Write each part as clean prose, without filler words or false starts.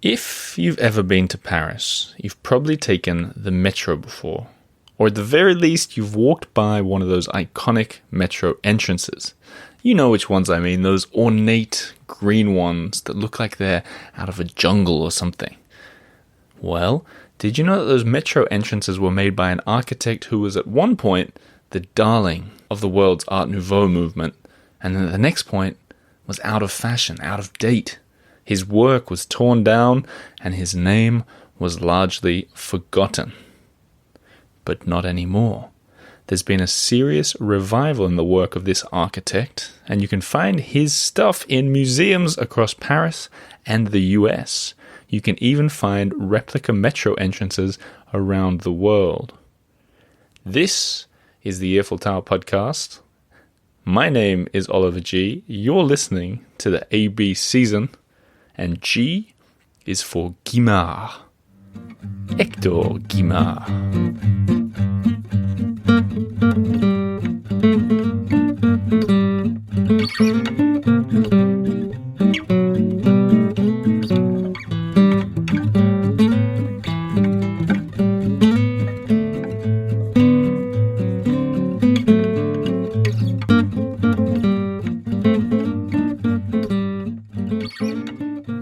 If you've ever been to Paris, you've probably taken the metro before, or at the very least, you've walked by one of those iconic metro entrances. You know which ones I mean, those ornate green ones that look like they're out of a jungle or something. Well, did you know that those metro entrances were made by an architect who was at one point the darling of the world's Art Nouveau movement, and then at the next point was out of fashion, out of date? His work was torn down, and his name was largely forgotten. But not anymore. There's been a serious revival in the work of this architect, and you can find his stuff in museums across Paris and the US. You can even find replica metro entrances around the world. This is the Eiffel Tower podcast. My name is Oliver G. You're listening to the AB season. And G is for Guimard. Hector Guimard.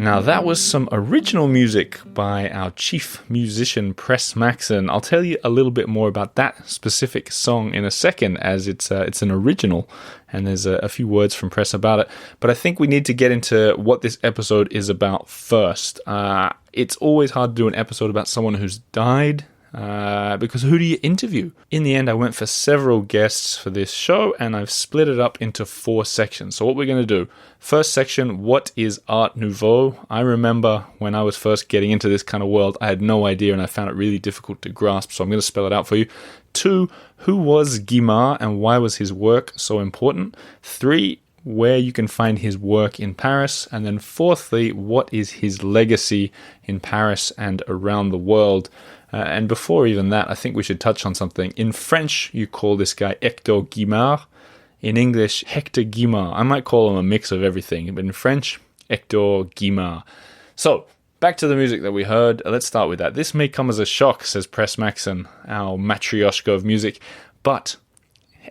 Now that was some original music by our chief musician Pres Maxson. I'll tell you a little bit more about that specific song in a second, as it's an original and there's a few words from Pres about it. But I think we need to get into what this episode is about first. It's always hard to do an episode about someone who's died, because who do you interview? In the end, I went for several guests for this show, and I've split it up into 4 sections. So what we're going to do, first section, what is Art Nouveau? I remember when I was first getting into this kind of world, I had no idea, and I found it really difficult to grasp, so I'm going to spell it out for you. 2, who was Guimard, and why was his work so important? 3, where you can find his work in Paris. And then fourthly, what is his legacy in Paris and around the world? And before even that, I think we should touch on something. In French, you call this guy Hector Guimard. In English, Hector Guimard. I might call him a mix of everything, but in French, Hector Guimard. So, back to the music that we heard. Let's start with that. This may come as a shock, says Pres Maxson, our matryoshka of music, but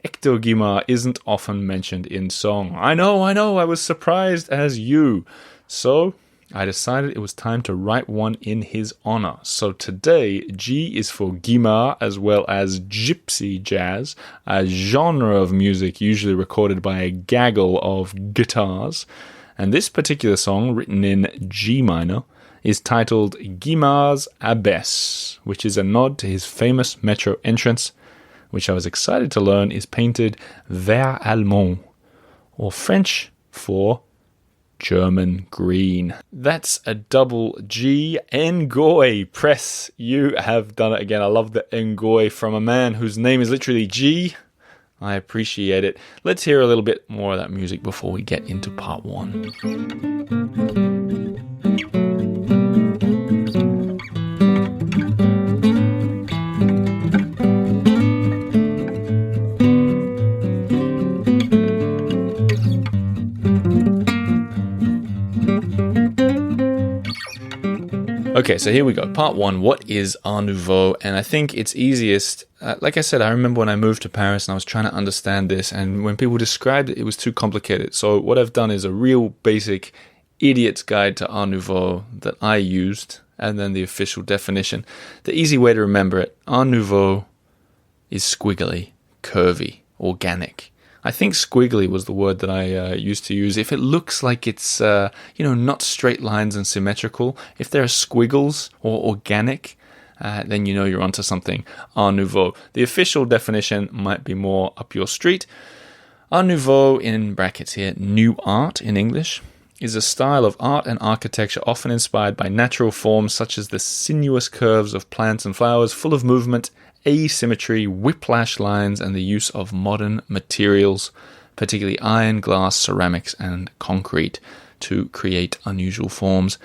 Hector Guimard isn't often mentioned in song. I know, I was surprised as you. So I decided it was time to write one in his honor. So today, G is for Guimard, as well as gypsy jazz, a genre of music usually recorded by a gaggle of guitars. And this particular song, written in G minor, is titled Guimard's Abbesse, which is a nod to his famous metro entrance, which I was excited to learn is painted vert allemand, or French for German green. That's a double G. Ngoy. Pres, you have done it again. I love the Ngoy from a man whose name is literally G. I appreciate it. Let's hear a little bit more of that music before we get into part 1. Okay, so here we go. Part 1, what is Art Nouveau? And I think it's easiest, like I said, I remember when I moved to Paris and I was trying to understand this, and when people described it, it was too complicated. So what I've done is a real basic idiot's guide to Art Nouveau that I used, and then the official definition. The easy way to remember it, Art Nouveau is squiggly, curvy, organic. I think squiggly was the word that I used to use. If it looks like it's, not straight lines and symmetrical, if there are squiggles or organic, then you know you're onto something. Art Nouveau. The official definition might be more up your street. Art Nouveau, in brackets here, new art in English, is a style of art and architecture often inspired by natural forms such as the sinuous curves of plants and flowers, full of movement, asymmetry, whiplash lines, and the use of modern materials, particularly iron, glass, ceramics, and concrete, to create unusual forms.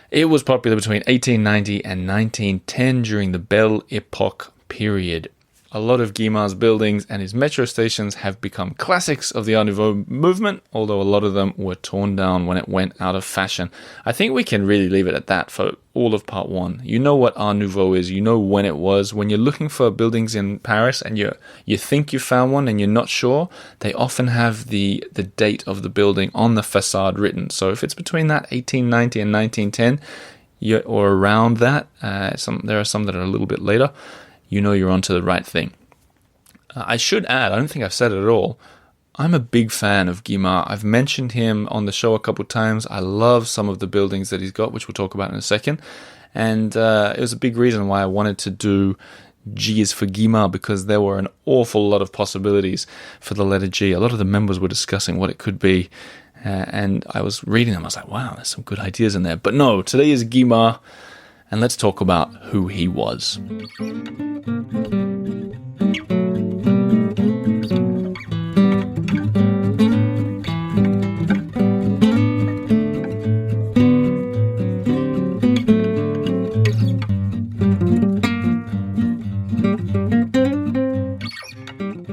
It was popular between 1890 and 1910 during the Belle Epoque period. a lot of Guimard's buildings and his metro stations have become classics of the Art Nouveau movement, although a lot of them were torn down when it went out of fashion. I think we can really leave it at that for all of part one. You know what Art Nouveau is, you know when it was. When you're looking for buildings in Paris and you think you found one and you're not sure, they often have the date of the building on the facade written. So if it's between that 1890 and 1910, or around that, there are some that are a little bit later, you know you're onto the right thing. I should add, I don't think I've said it at all, I'm a big fan of Guimard. I've mentioned him on the show a couple of times. I love some of the buildings that he's got, which we'll talk about in a second. And it was a big reason why I wanted to do G is for Guimard, because there were an awful lot of possibilities for the letter G. A lot of the members were discussing what it could be. And I was reading them. I was like, wow, there's some good ideas in there. But no, today is Guimard, and let's talk about who he was.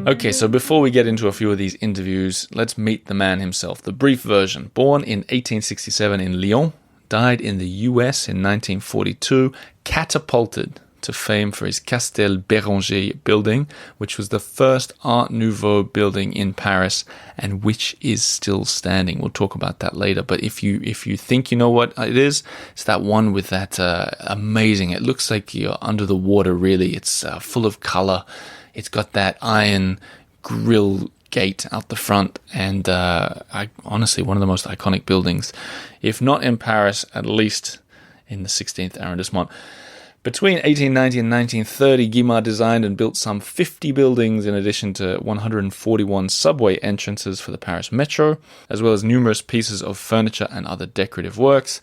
Okay, so before we get into a few of these interviews, let's meet the man himself. The brief version. Born in 1867 in Lyon, died in the US in 1942, catapulted to fame for his Castel Béranger building, which was the first Art Nouveau building in Paris and which is still standing. We'll talk about that later. But if you think you know what it is, it's that one with that amazing, it looks like you're under the water really. It's full of color. It's got that iron grill gate out the front, and honestly, one of the most iconic buildings, if not in Paris, at least in the 16th arrondissement. Between 1890 and 1930, Guimard designed and built some 50 buildings in addition to 141 subway entrances for the Paris Metro, as well as numerous pieces of furniture and other decorative works.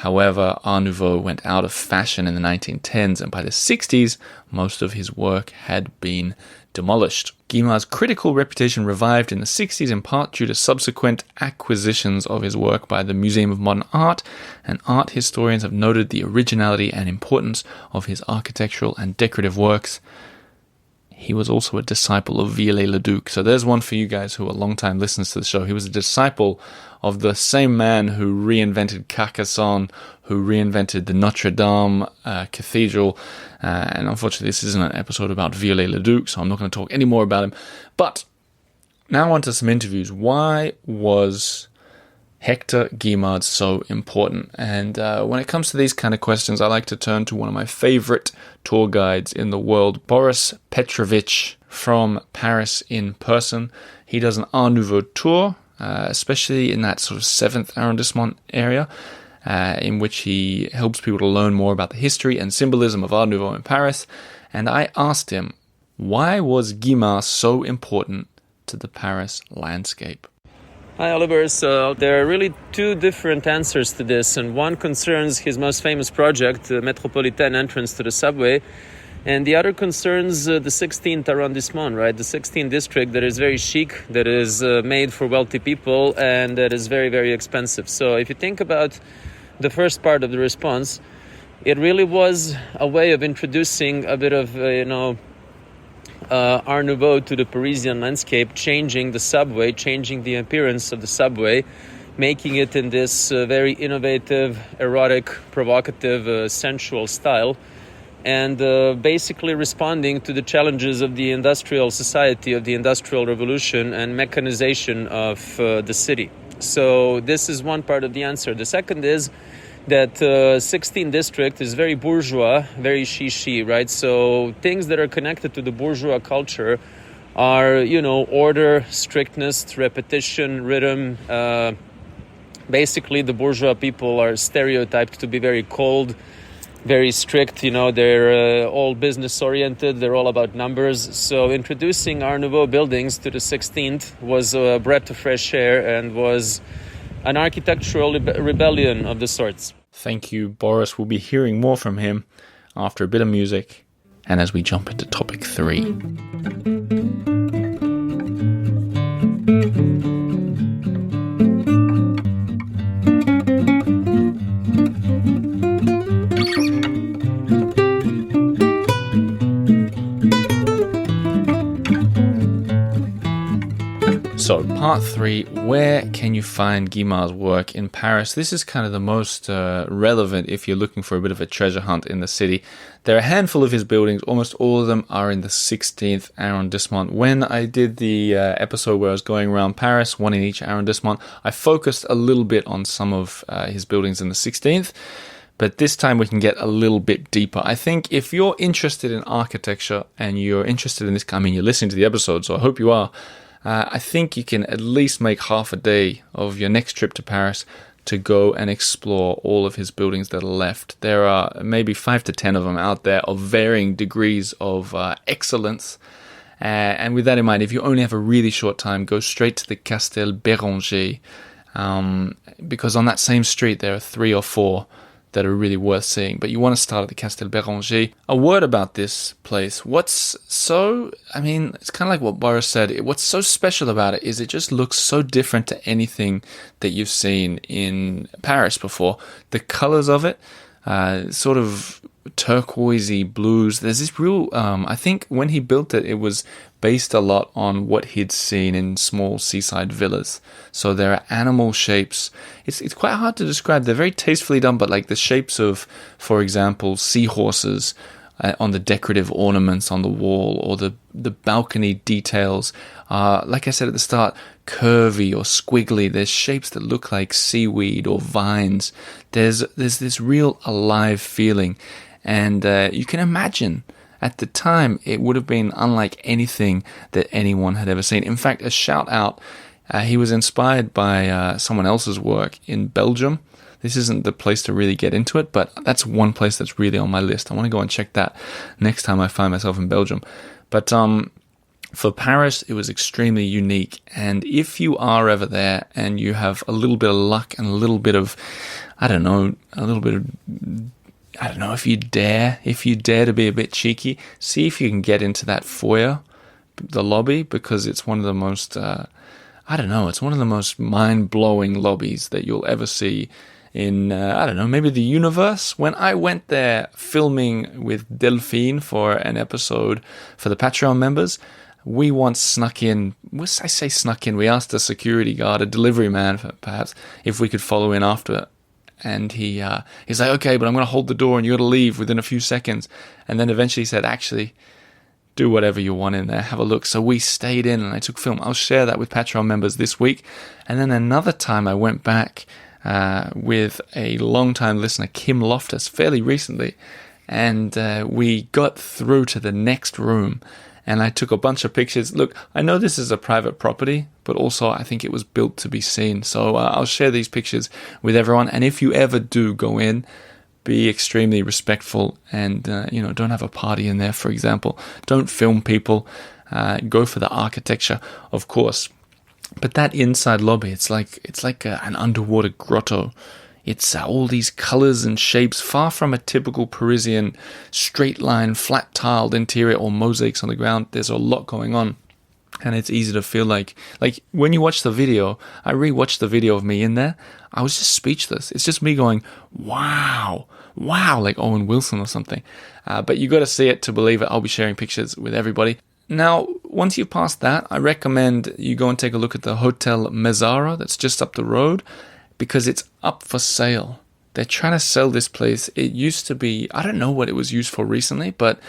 However, Art Nouveau went out of fashion in the 1910s, and by the 60s, most of his work had been demolished. Guimard's critical reputation revived in the 60s, in part due to subsequent acquisitions of his work by the Museum of Modern Art, and art historians have noted the originality and importance of his architectural and decorative works. He was also a disciple of Viollet-le-Duc. So there's one for you guys who are long-time listeners to the show. He was a disciple of the same man who reinvented Carcassonne, who reinvented the Notre Dame Cathedral. And unfortunately, this isn't an episode about Viollet-le-Duc, so I'm not going to talk any more about him. But now on to some interviews. Why was Hector Guimard so important? And when it comes to these kind of questions, I like to turn to one of my favorite tour guides in the world, Boris Petrovich from Paris in person. He does an Art Nouveau tour, especially in that sort of 7th arrondissement area, in which he helps people to learn more about the history and symbolism of Art Nouveau in Paris. And I asked him, why was Guimard so important to the Paris landscape? Hi, Oliver. So there are really two different answers to this, and one concerns his most famous project, the Metropolitan entrance to the subway, and the other concerns the 16th arrondissement, right? The 16th district that is very chic, that is made for wealthy people, and that is very, very expensive. So if you think about the first part of the response, it really was a way of introducing a bit of, Art Nouveau to the Parisian landscape, changing the subway, changing the appearance of the subway, making it in this very innovative, erotic, provocative, sensual style, and basically responding to the challenges of the industrial society, of the industrial revolution and mechanization of the city. So this is one part of the answer. The second is that 16th district is very bourgeois, very chic, right? So things that are connected to the bourgeois culture are, order, strictness, repetition, rhythm. Basically, the bourgeois people are stereotyped to be very cold, very strict. They're all business-oriented. They're all about numbers. So introducing Art Nouveau buildings to the 16th was a breath of fresh air and was an architectural rebellion of the sorts. Thank you, Boris. We'll be hearing more from him after a bit of music and as we jump into topic 3. part 3, where can you find Guimard's work in Paris? This is kind of the most relevant if you're looking for a bit of a treasure hunt in the city. There are a handful of his buildings. Almost all of them are in the 16th arrondissement. When I did the episode where I was going around Paris, one in each arrondissement, I focused a little bit on some of his buildings in the 16th. But this time we can get a little bit deeper. I think if you're interested in architecture and you're interested in this, I mean, you're listening to the episode, so I hope you are. I think you can at least make half a day of your next trip to Paris to go and explore all of his buildings that are left. There are maybe 5 to 10 of them out there of varying degrees of excellence. And with that in mind, if you only have a really short time, go straight to the Castel Béranger. Because on that same street, there are 3 or 4 that are really worth seeing. But you want to start at the Castel Béranger. A word about this place. It's kind of like what Boris said. What's so special about it is it just looks so different to anything that you've seen in Paris before. The colors of it, sort of turquoisey blues. There's this real, I think when he built it, it was based a lot on what he'd seen in small seaside villas. So there are animal shapes. It's quite hard to describe. They're very tastefully done, but like the shapes of, for example, seahorses on the decorative ornaments on the wall, or the balcony details are, like I said at the start, curvy or squiggly. There's shapes that look like seaweed or vines. There's this real alive feeling. And you can imagine, at the time, it would have been unlike anything that anyone had ever seen. In fact, a shout out, he was inspired by someone else's work in Belgium. This isn't the place to really get into it, but that's one place that's really on my list. I want to go and check that next time I find myself in Belgium. But for Paris, it was extremely unique. And if you are ever there and you have a little bit of luck and a little bit of, if you dare to be a bit cheeky, see if you can get into that foyer, the lobby, because it's one of the most, it's one of the most mind-blowing lobbies that you'll ever see in, maybe the universe. When I went there filming with Delphine for an episode for the Patreon members, we once snuck in, we asked a security guard, a delivery man perhaps, if we could follow in after it. And he's like, okay, but I'm going to hold the door and you got to leave within a few seconds. And then eventually he said, actually, do whatever you want in there. Have a look. So we stayed in and I took film. I'll share that with Patreon members this week. And then another time I went back with a long-time listener, Kim Loftus, fairly recently. And we got through to the next room. And I took a bunch of pictures. Look, I know this is a private property, but also I think it was built to be seen. So I'll share these pictures with everyone. And if you ever do go in, be extremely respectful and, don't have a party in there, for example. Don't film people. Go for the architecture, of course. But that inside lobby, it's like an underwater grotto. It's all these colors and shapes, far from a typical Parisian straight line, flat tiled interior or mosaics on the ground. There's a lot going on. And it's easy to feel like when you watch the video, I rewatched the video of me in there. I was just speechless. It's just me going, wow, like Owen Wilson or something. But you got to see it to believe it. I'll be sharing pictures with everybody. Now, once you've passed that, I recommend you go and take a look at the Hotel Mezzara that's just up the road, because it's up for sale. They're trying to sell this place. It used to be, I don't know what it was used for recently, but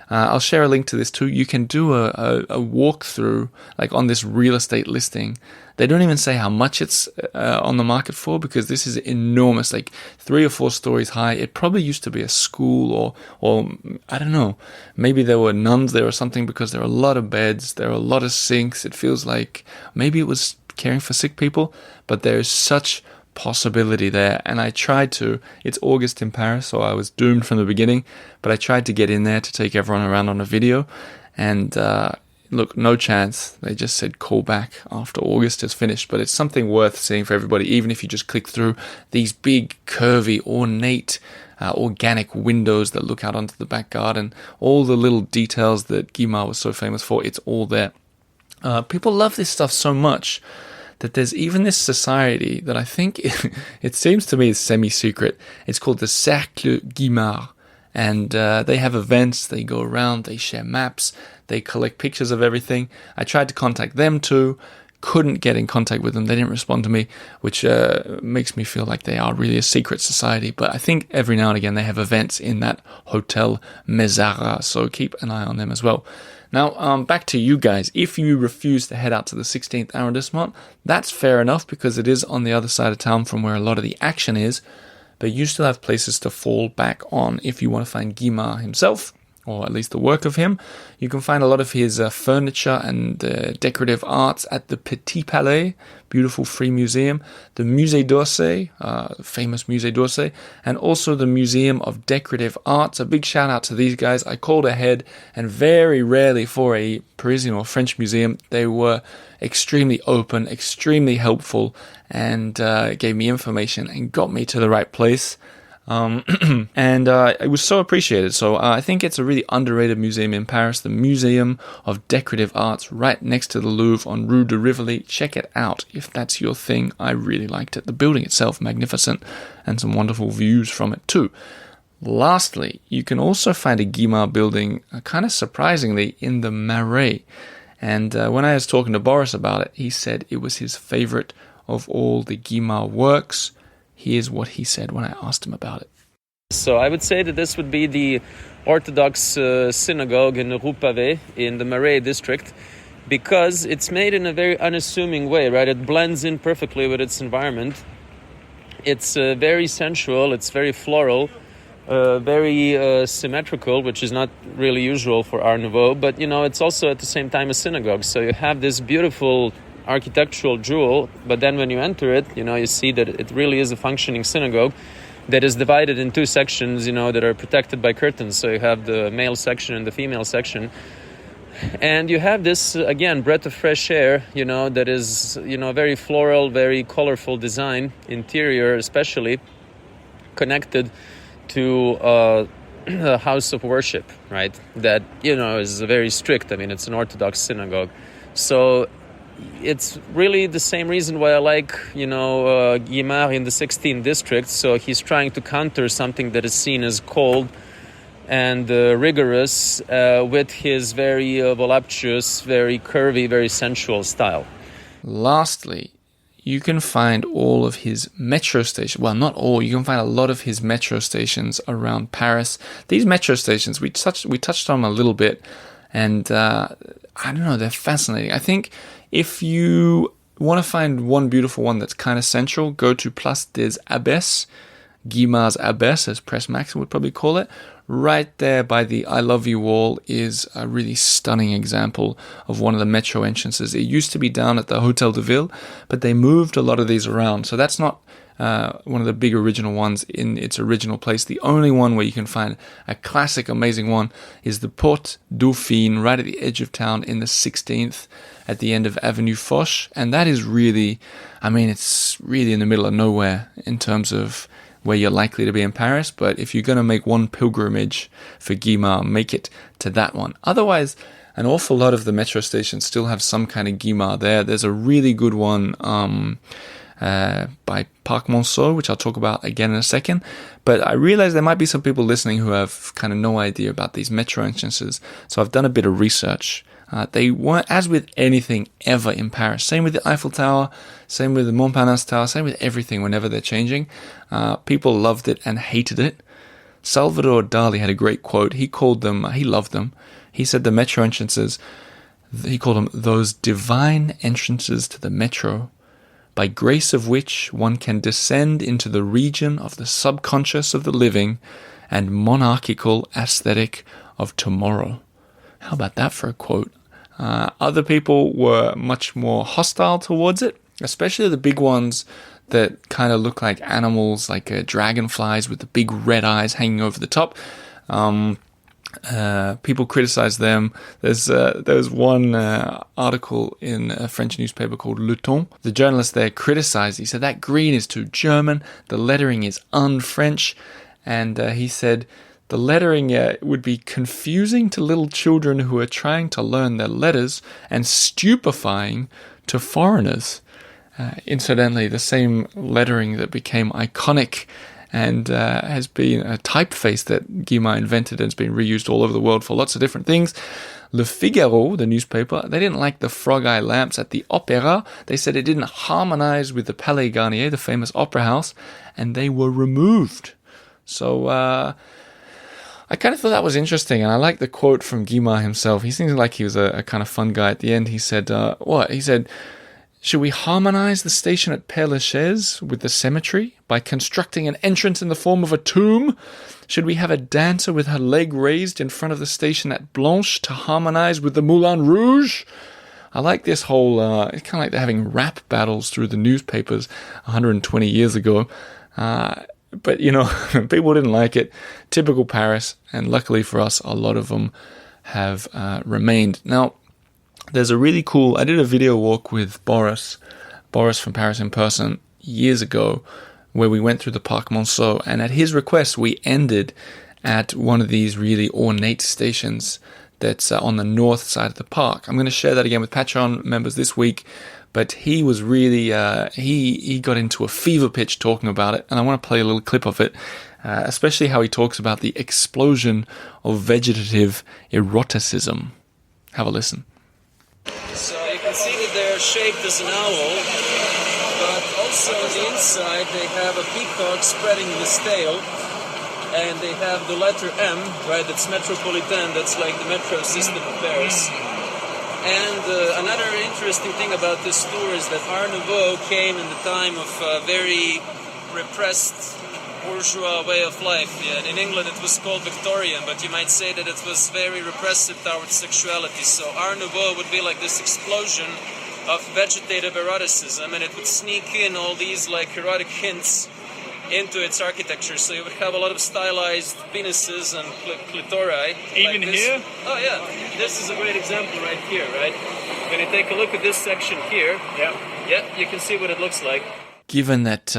I'll share a link to this too. You can do a walkthrough, like on this real estate listing. They don't even say how much it's on the market for, because this is enormous, like 3 or 4 stories high. It probably used to be a school or I don't know, maybe there were nuns there or something, because there are a lot of beds, there are a lot of sinks. It feels like maybe it was caring for sick people, but there's such possibility there. And I tried to, it's August in Paris, so I was doomed from the beginning, but I tried to get in there to take everyone around on a video, and look, no chance. They just said call back after August is finished. But it's something worth seeing for everybody, even if you just click through these big, curvy, ornate, organic windows that look out onto the back garden. All the little details that Guimard was so famous for, it's all there. People love this stuff so much that there's even this society that I think, it seems to me is semi-secret. It's called the Cercle Guimard. And they have events, they go around, they share maps, they collect pictures of everything. I tried to contact them too, couldn't get in contact with them. They didn't respond to me, which makes me feel like they are really a secret society. But I think every now and again they have events in that Hotel Mezara, so keep an eye on them as well. Now, back to you guys. If you refuse to head out to the 16th arrondissement, that's fair enough because it is on the other side of town from where a lot of the action is, but you still have places to fall back on if you want to find Guimard himself, or at least the work of him. You can find a lot of his furniture and decorative arts at the Petit Palais, beautiful free museum, the Musée d'Orsay, famous Musée d'Orsay, and also the Museum of Decorative Arts. A big shout out to these guys. I called ahead, and very rarely for a Parisian or French museum, they were extremely open, extremely helpful, and gave me information and got me to the right place. And it was so appreciated. So I think it's a really underrated museum in Paris, the Museum of Decorative Arts, right next to the Louvre on Rue de Rivoli. Check it out if that's your thing. I really liked it. The building itself, magnificent, and some wonderful views from it too. Lastly, you can also find a Guimard building, kind of surprisingly, in the Marais. And when I was talking to Boris about it, he said it was his favorite of all the Guimard works. Here's what he said when I asked him about it. So I would say that this would be the Orthodox synagogue in Rue Pavée in the Marais district, because it's made in a very unassuming way, right? It blends in perfectly with its environment. It's very sensual, it's very floral, very symmetrical, which is not really usual for Art Nouveau, but it's also at the same time a synagogue. So you have this beautiful architectural jewel, but then when you enter it, you see that it really is a functioning synagogue that is divided in two sections, that are protected by curtains. So you have the male section and the female section. And you have this, again, breath of fresh air, that is, very floral, very colorful design, interior especially, connected to a house of worship, right? That, is very strict. I mean, it's an Orthodox synagogue. So it's really the same reason why I like, Guimard in the 16th district. So he's trying to counter something that is seen as cold and rigorous with his very voluptuous, very curvy, very sensual style. Lastly, you can find all of his metro stations. Well, not all. You can find a lot of his metro stations around Paris. These metro stations, we touched on them a little bit, and I don't know, they're fascinating. I think if you want to find one beautiful one that's kind of central, go to Place des Abbesses, Guimard's Abbess, as Pres Maxson would probably call it. Right there by the I Love You wall is a really stunning example of one of the metro entrances. It used to be down at the Hotel de Ville, but they moved a lot of these around. So that's not one of the big original ones in its original place. The only one where you can find a classic, amazing one is the Porte Dauphine, right at the edge of town in the 16th, at the end of Avenue Foch. And that is really, it's really in the middle of nowhere in terms of where you're likely to be in Paris. But if you're going to make one pilgrimage for Guimard, make it to that one. Otherwise, an awful lot of the metro stations still have some kind of Guimard there. There's a really good one by Parc Monceau, which I'll talk about again in a second. But I realize there might be some people listening who have kind of no idea about these metro entrances. So I've done a bit of research. They weren't, as with anything ever in Paris, same with the Eiffel Tower, same with the Montparnasse Tower, same with everything whenever they're changing. People loved it and hated it. Salvador Dali had a great quote. He loved them. He said the metro entrances, he called them those divine entrances to the metro, by grace of which one can descend into the region of the subconscious of the living and monarchical aesthetic of tomorrow. How about that for a quote? Other people were much more hostile towards it, especially the big ones that kind of look like animals, like dragonflies with the big red eyes hanging over the top. People criticize them. There's one article in a French newspaper called Le Temps. The journalist there criticized. He said that green is too German. The lettering is un-French, and he said the lettering would be confusing to little children who are trying to learn their letters and stupefying to foreigners. Incidentally, the same lettering that became iconic and has been a typeface that Guimard invented and has been reused all over the world for lots of different things. Le Figaro, the newspaper, they didn't like the frog eye lamps at the Opera. They said it didn't harmonize with the Palais Garnier, the famous opera house, and they were removed. So I kind of thought that was interesting, and I like the quote from Guimard himself. He seems like he was a kind of fun guy at the end. He said, what? He said, should we harmonize the station at Père Lachaise with the cemetery by constructing an entrance in the form of a tomb? Should we have a dancer with her leg raised in front of the station at Blanche to harmonize with the Moulin Rouge? I like this whole, it's kind of like they're having rap battles through the newspapers 120 years ago. But, you know, people didn't like it. Typical Paris, and luckily for us, a lot of them have remained. Now, there's a really cool, I did a video walk with Boris from Paris in Person years ago, where we went through the Parc Monceau, and at his request, we ended at one of these really ornate stations that's on the north side of the park. I'm going to share that again with Patreon members this week, but he was really, he got into a fever pitch talking about it, and I want to play a little clip of it, especially how he talks about the explosion of vegetative eroticism. Have a listen. So you can see that they're shaped as an owl, but also on the inside they have a peacock spreading his tail, and they have the letter M, right, that's Metropolitan, that's like the metro system of Paris. And another interesting thing about this tour is that Art Nouveau came in the time of very repressed bourgeois way of life. Yeah, in England it was called Victorian, but you might say that it was very repressive towards sexuality. So Art Nouveau would be like this explosion of vegetative eroticism, and it would sneak in all these like erotic hints into its architecture. So you would have a lot of stylized penises and clitori. Even like here? Oh yeah, this is a great example right here, right? When you take a look at this section here, yeah, you can see what it looks like. Given that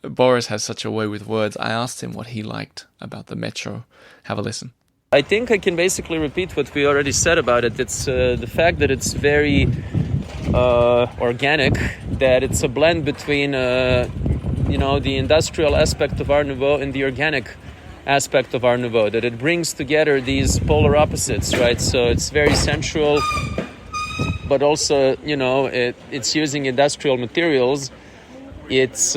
Boris has such a way with words, I asked him what he liked about the metro. Have a listen. I think I can basically repeat what we already said about it. It's the fact that it's very organic, that it's a blend between, the industrial aspect of Art Nouveau and the organic aspect of Art Nouveau, that it brings together these polar opposites, right? So it's very sensual, but also, it's using industrial materials. It's,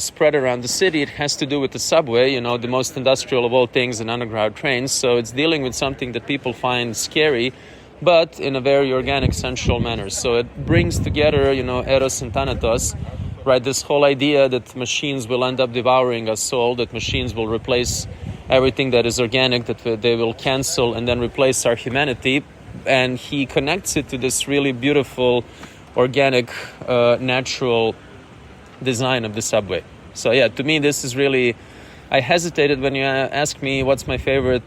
spread around the city. It has to do with the subway, the most industrial of all things, an underground train. So it's dealing with something that people find scary, but in a very organic, sensual manner. So it brings together, Eros and Thanatos, right? This whole idea that machines will end up devouring us all, that machines will replace everything that is organic, that they will cancel and then replace our humanity. And he connects it to this really beautiful, organic, natural design of the subway. So yeah, to me this is really, I hesitated when you asked me what's my favorite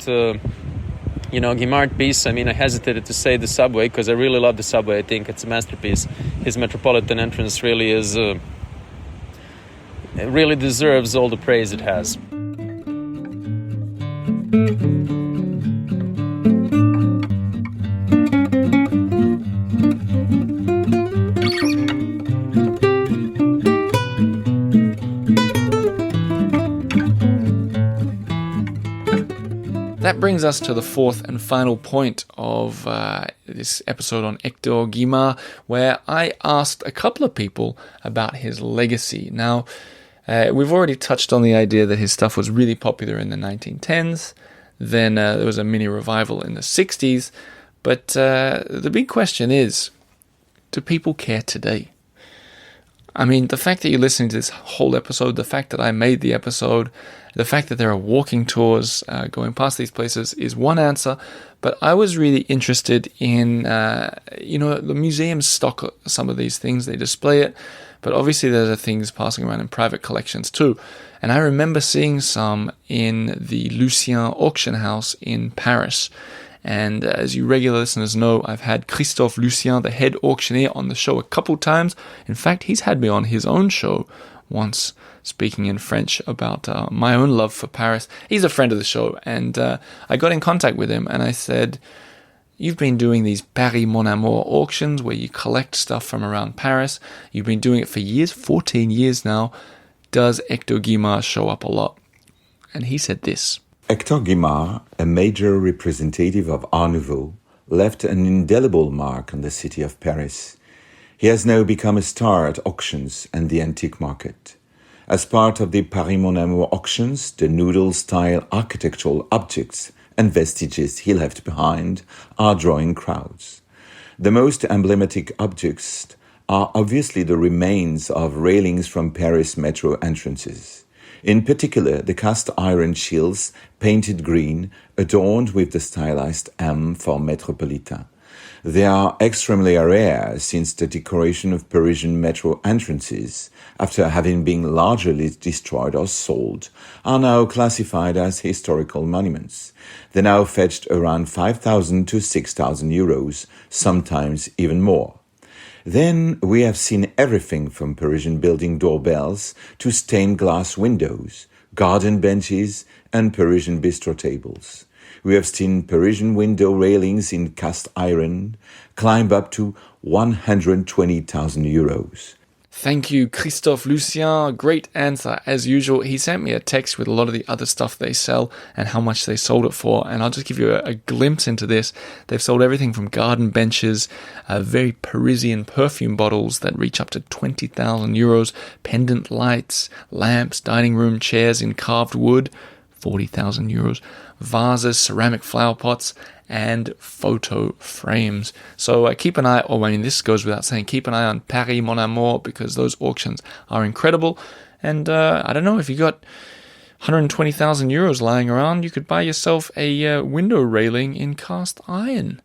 Guimard piece. I mean, I hesitated to say the subway because I really love the subway. I think it's a masterpiece. His Metropolitan entrance really is it really deserves all the praise it has. That brings us to the fourth and final point of this episode on Hector Guimard, where I asked a couple of people about his legacy. Now, we've already touched on the idea that his stuff was really popular in the 1910s. Then there was a mini revival in the 60s. But the big question is, do people care today? I mean, the fact that you're listening to this whole episode, the fact that I made the episode, the fact that there are walking tours going past these places is one answer. But I was really interested in, the museums stock some of these things. They display it. But obviously there are things passing around in private collections too. And I remember seeing some in the Lucien auction house in Paris. And as you regular listeners know, I've had Christophe Lucien, the head auctioneer, on the show a couple times. In fact, he's had me on his own show once, speaking in French about my own love for Paris. He's a friend of the show, and I got in contact with him, and I said, you've been doing these Paris Mon Amour auctions where you collect stuff from around Paris. You've been doing it for years, 14 years now. Does Hector Guimard show up a lot? And he said this. Hector Guimard, a major representative of Art Nouveau, left an indelible mark on the city of Paris. He has now become a star at auctions and the antique market. As part of the Paris Mon Amour auctions, the noodle-style architectural objects and vestiges he left behind are drawing crowds. The most emblematic objects are obviously the remains of railings from Paris metro entrances. In particular, the cast iron shields, painted green, adorned with the stylized M for Metropolitain. They are extremely rare since the decoration of Parisian metro entrances, after having been largely destroyed or sold, are now classified as historical monuments. They now fetched around 5,000 to 6,000 euros, sometimes even more. Then we have seen everything from Parisian building doorbells to stained glass windows, garden benches, and Parisian bistro tables. We have seen Parisian window railings in cast iron climb up to 120,000 euros. Thank you, Christophe Lucien. Great answer, as usual. He sent me a text with a lot of the other stuff they sell and how much they sold it for, and I'll just give you a glimpse into this. They've sold everything from garden benches, very Parisian perfume bottles that reach up to 20,000 euros, pendant lights, lamps, dining room chairs in carved wood, 40,000 euros, vases, ceramic flower pots, and photo frames. So keep an eye, this goes without saying, keep an eye on Paris Mon Amour, because those auctions are incredible. And I don't know, if you got 120,000 euros lying around, you could buy yourself a window railing in cast iron.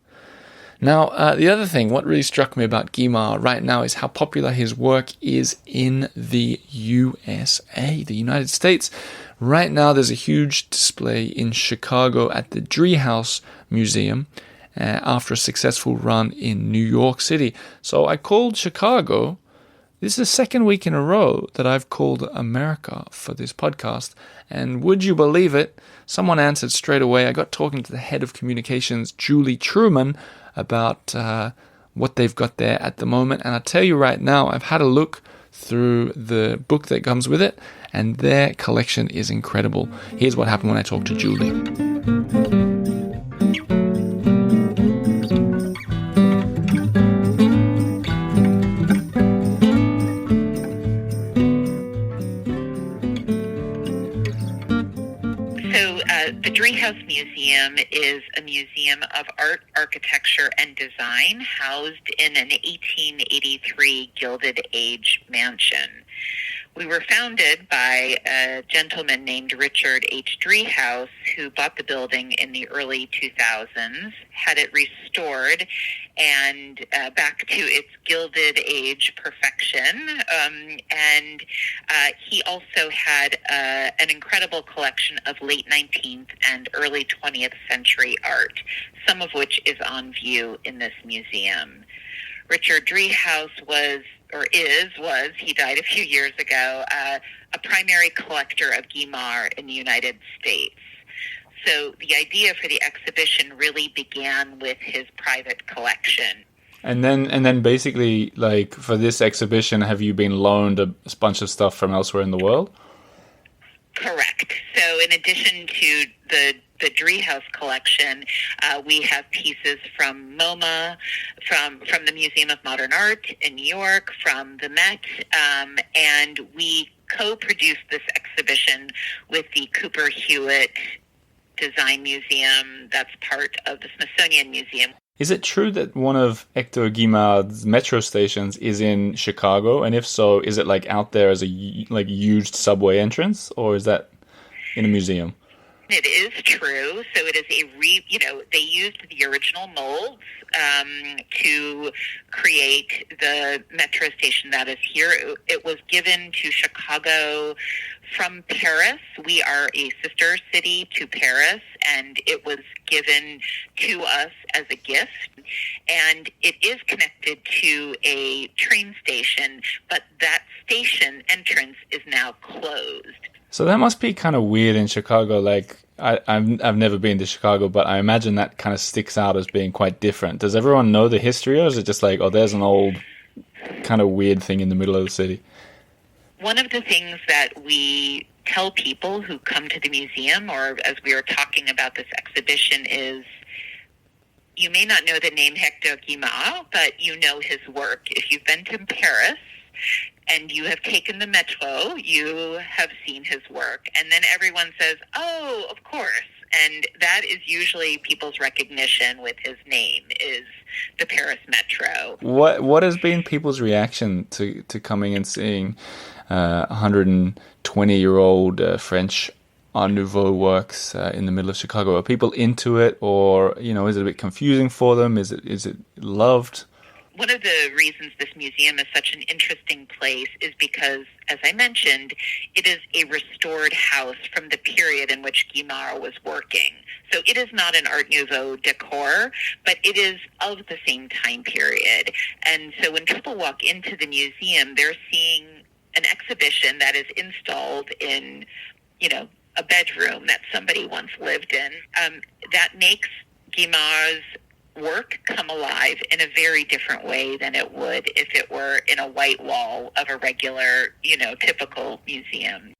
Now, the other thing, what really struck me about Guimard right now is how popular his work is in the USA, the United States. Right now, there's a huge display in Chicago at the Driehaus Museum after a successful run in New York City. So I called Chicago. This is the second week in a row that I've called America for this podcast. And would you believe it? Someone answered straight away. I got talking to the head of communications, Julie Truman, about what they've got there at the moment. And I'll tell you right now, I've had a look through the book that comes with it, and their collection is incredible. Here's what happened when I talked to Julie. The Driehaus Museum is a museum of art, architecture, and design housed in an 1883 Gilded Age mansion. We were founded by a gentleman named Richard H. Driehaus, who bought the building in the early 2000s, had it restored and back to its Gilded Age perfection. And he also had an incredible collection of late 19th and early 20th century art, some of which is on view in this museum. Richard Driehaus was, he died a few years ago, a primary collector of Guimard in the United States. So the idea for the exhibition really began with his private collection. And then basically, like, for this exhibition, have you been loaned a bunch of stuff from elsewhere in the world? Correct. So in addition to the Driehaus collection, we have pieces from MoMA, from the Museum of Modern Art in New York, from the Met, and we co-produced this exhibition with the Cooper Hewitt Design Museum that's part of the Smithsonian Museum. Is it true that one of Hector Guimard's metro stations is in Chicago? And if so, is it like out there as a huge subway entrance, or is that in a museum? It is true. So it is they used the original molds to create the metro station that is here. It was given to Chicago from Paris. We are a sister city to Paris, and it was given to us as a gift. And it is connected to a train station, but that station entrance is now closed. So that must be kind of weird in Chicago. Like, I've never been to Chicago, but I imagine that kind of sticks out as being quite different. Does everyone know the history, or is it just like, oh, there's an old kind of weird thing in the middle of the city? One of the things that we tell people who come to the museum, or as we were talking about this exhibition, is you may not know the name Hector Guimard, but you know his work. If you've been to Paris and you have taken the metro, you have seen his work. And then everyone says, oh, of course. And that is usually people's recognition with his name, is the Paris metro. What has been people's reaction to coming and seeing 120-year-old French Art Nouveau works in the middle of Chicago? Are people into it, or is it a bit confusing for them? Is it loved? One of the reasons this museum is such an interesting place is because, as I mentioned, it is a restored house from the period in which Guimard was working. So it is not an Art Nouveau decor, but it is of the same time period. And so when people walk into the museum, they're seeing an exhibition that is installed in, a bedroom that somebody once lived in. That makes Guimard's work come alive in a very different way than it would if it were in a white wall of a regular, typical museum.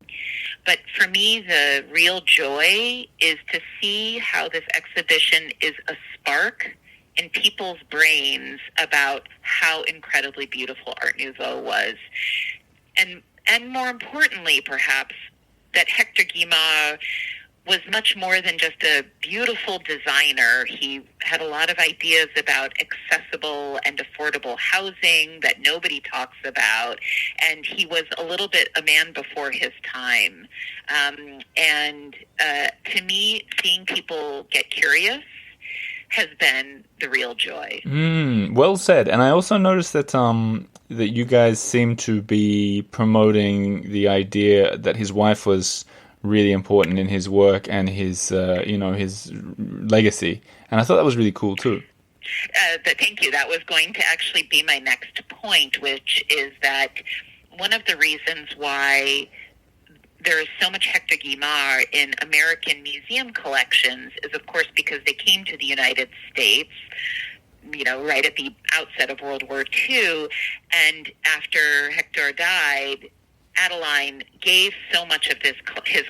But for me, the real joy is to see how this exhibition is a spark in people's brains about how incredibly beautiful Art Nouveau was. And more importantly, perhaps, that Hector Guimard was much more than just a beautiful designer. He had a lot of ideas about accessible and affordable housing that nobody talks about, and he was a little bit a man before his time. To me, seeing people get curious has been the real joy. Well said. And I also noticed that that you guys seem to be promoting the idea that his wife was really important in his work and his his legacy, and I thought that was really cool too. Thank you. That was going to actually be my next point, which is that one of the reasons why there is so much Hector Guimard in American museum collections is, of course, because they came to the United States, right at the outset of World War II, and after Hector died, Adeline gave so much of his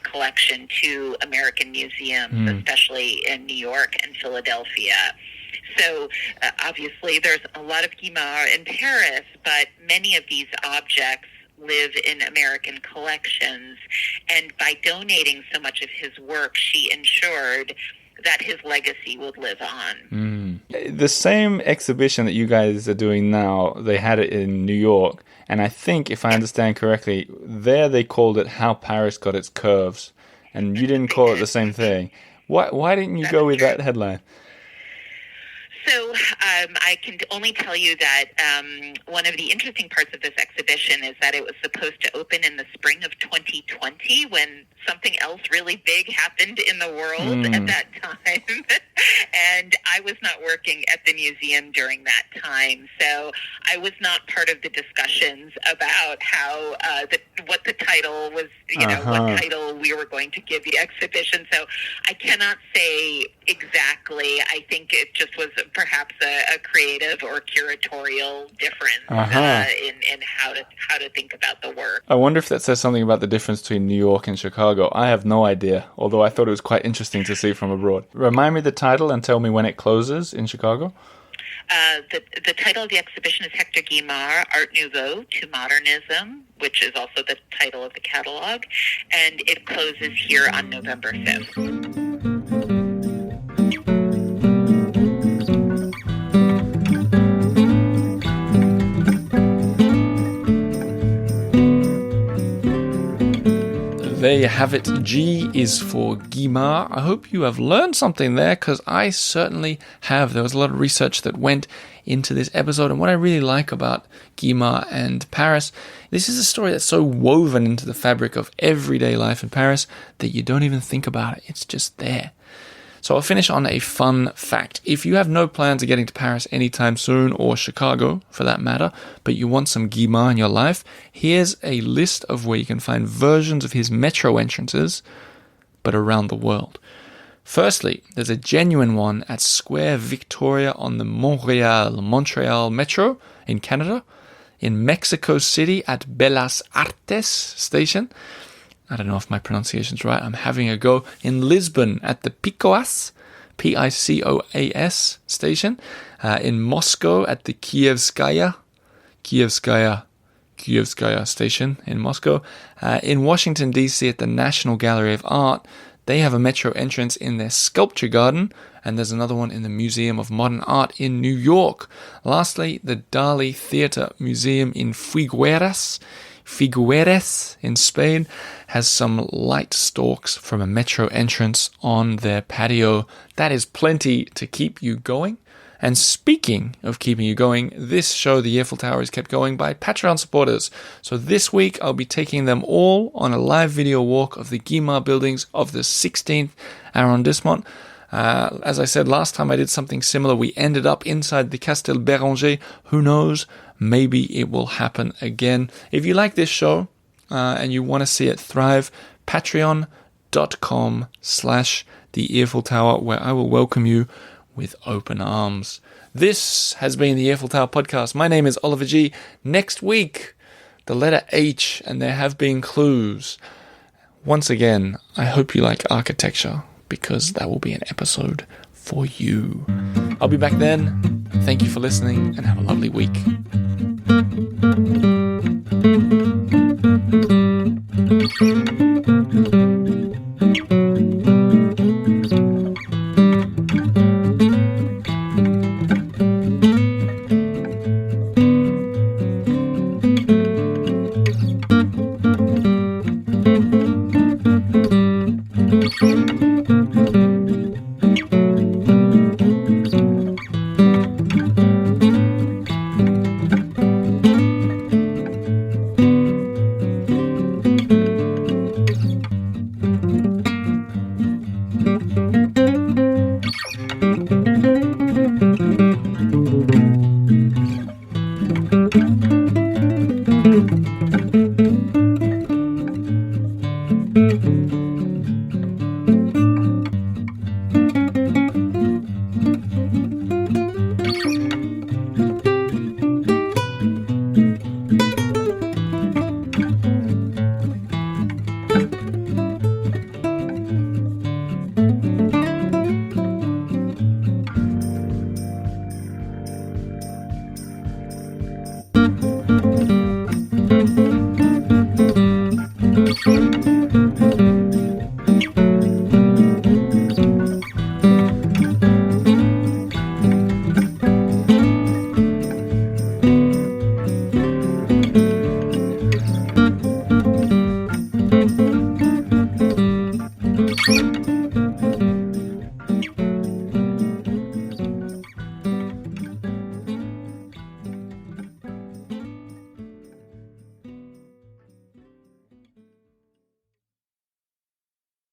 collection to American museums, especially in New York and Philadelphia. So obviously there's a lot of Guimard in Paris, but many of these objects live in American collections. And by donating so much of his work, she ensured that his legacy would live on. The same exhibition that you guys are doing now, they had it in New York. And I think, if I understand correctly, there they called it How Paris Got Its Curves. And you didn't call it the same thing. Why didn't you go with that headline? So I can only tell you that one of the interesting parts of this exhibition is that it was supposed to open in the spring of 2020 when something else really big happened in the world at that time. And I was not working at the museum during that time. So I was not part of the discussions about how what the title was, what title we were going to give the exhibition. So I cannot say exactly. I think it just was perhaps a creative or curatorial difference in how to think about the work. I wonder if that says something about the difference between New York and Chicago. I have no idea, although I thought it was quite interesting to see from abroad. Remind me the title and tell me when it closes in Chicago. The title of the exhibition is Hector Guimard, Art Nouveau to Modernism, which is also the title of the catalog, and it closes here on November 5th. There you have it. G is for Guimard. I hope you have learned something there, because I certainly have. There was a lot of research that went into this episode, and what I really like about Guimard and Paris, this is a story that's so woven into the fabric of everyday life in Paris that you don't even think about it. It's just there. So I'll finish on a fun fact. If you have no plans of getting to Paris anytime soon, or Chicago for that matter, but you want some Guimard in your life, here's a list of where you can find versions of his metro entrances, but around the world. Firstly, there's a genuine one at Square Victoria on the Montreal Metro in Canada, in Mexico City at Bellas Artes station. I don't know if my pronunciation's right. I'm having a go. In Lisbon at the Picoas PICOAS station. In Moscow at the Kievskaya station in Moscow. In Washington, D.C. at the National Gallery of Art, they have a metro entrance in their sculpture garden, and there's another one in the Museum of Modern Art in New York. Lastly, the Dali Theatre Museum in Figueres in Spain has some light stalks from a metro entrance on their patio. That is plenty to keep you going. And speaking of keeping you going, this show, The Eiffel Tower, is kept going by Patreon supporters. So this week, I'll be taking them all on a live video walk of the Guimard buildings of the 16th arrondissement. As I said last time I did something similar, we ended up inside the Castel Béranger. Who knows? Maybe it will happen again. If you like this show and you want to see it thrive, patreon.com/The Eiffel Tower, where I will welcome you with open arms. This has been the Eiffel Tower podcast. My name is Oliver G. Next week, the letter H, and there have been clues. Once again, I hope you like architecture, because that will be an episode for you. I'll be back then. Thank you for listening, and have a lovely week.